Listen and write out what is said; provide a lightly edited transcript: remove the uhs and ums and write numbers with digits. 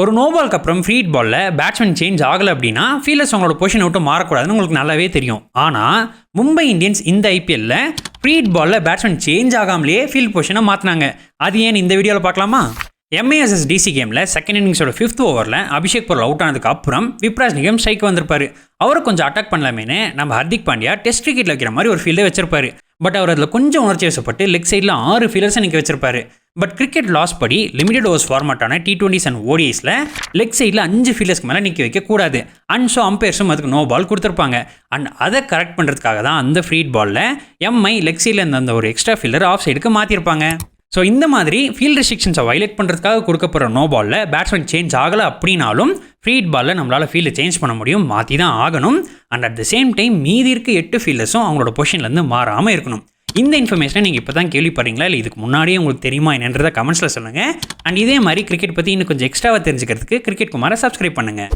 ஒரு நோ பாலுக்கு அப்புறம் ஃப்ரீ ஹிட் பாலில் பேட்ஸ்மேன் சேஞ்ச் ஆகலை அப்படின்னா ஃபீல்டர்ஸ் அவங்களோட பொசிஷன் விட்டு மாறக்கூடாதுன்னு உங்களுக்கு நல்லாவே தெரியும். ஆனால் மும்பை இந்தியன்ஸ் இந்த ஐபிஎல்ல ஃப்ரீ ஹிட் பாலில் பேட்ஸ்மேன் சேஞ்ச் ஆகாமலேயே ஃபீல்ட் பொசிஷனை மாற்றினாங்க. அது ஏன் இந்த வீடியோவில் பார்க்கலாமா? எம்ஏஎஸ்எஸ் டிசி கேமில் செகண்ட் இன்னிங்ஸோட 5th ஓவரில் அபிஷேக் பொருள் அவுட் ஆனதுக்கு அப்புறம் விப்ராஜ் நிகம் ஸ்ட்ரைக் வந்திருப்பாரு. அவரை கொஞ்சம் அட்டாக் பண்ணலாமேனு நம்ம ஹர்திக் பாண்டியா டெஸ்ட் கிரிக்கெட்டில் வைக்கிற மாதிரி ஒரு ஃபீல்டை வச்சிருப்பாரு. பட் அவர் அதில் கொஞ்சம் உணர்ச்சி வசப்பட்டு லெக் சைடில் 6 ஃபீல்டர்ஸை நிற்க வச்சிருப்பாரு. பட் கிரிக்கெட் லாஸ் படி லிமிடெட் ஓவர்ஸ் ஃபார்மேட்டான T20s அண்ட் ODIஸில் லெக் சைடில் 5 ஃபீல்டர்ஸ்க்கு மேலே நிற்க வைக்கக்கூடாது. அண்ட் ஸோ அம்பையர்ஸும் அதுக்கு நோ பால் கொடுத்துருப்பாங்க. அண்ட் அதை கரெக்ட் பண்ணுறதுக்காக தான் அந்த ஃப்ரீ ஹிட் பாலில் எம்ஐ லெக் சைடில் இருந்த அந்த ஒரு எக்ஸ்ட்ரா ஃபீல்டர் ஆஃப் சைடுக்கு மாற்றிருப்பாங்க. ஸோ இந்த மாதிரி ஃபீல்ட் ரெஸ்ட்ரிக்ஷன்ஸை வயலேட் பண்ணுறதுக்காக கொடுக்கப்படுற நோ பாலில் பேட்ஸ்மேன் சேஞ்ச் ஆகலை அப்படின்னாலும் ஃப்ரீ ஹிட் பாலில் நம்மளால் ஃபீல்டை சேஞ்ச் பண்ண முடியும், மாற்றி தான் ஆகணும். And at the same time மீதி இருக்க 8 ஃபீல்டர்ஸும் அவங்களோட பொசிஷன்லேருந்து மாறாமல் இருக்கணும். இந்த இன்ஃபர்மேஷனை நீங்கள் இப்போ தான் கேள்விப்படுறீங்களா இல்லை இதுக்கு முன்னாடியே உங்களுக்கு தெரியுமா என்னன்றதை கமெண்ட்ஸில் சொல்லுங்கள். அண்ட் இதே மாதிரி கிரிக்கெட் பற்றி இன்னும் கொஞ்சம் எக்ஸ்ட்ராவாக தெரிஞ்சுக்கிறதுக்கு கிரிக்கெட் குமாரை சப்ஸ்கிரைப் பண்ணுங்கள்.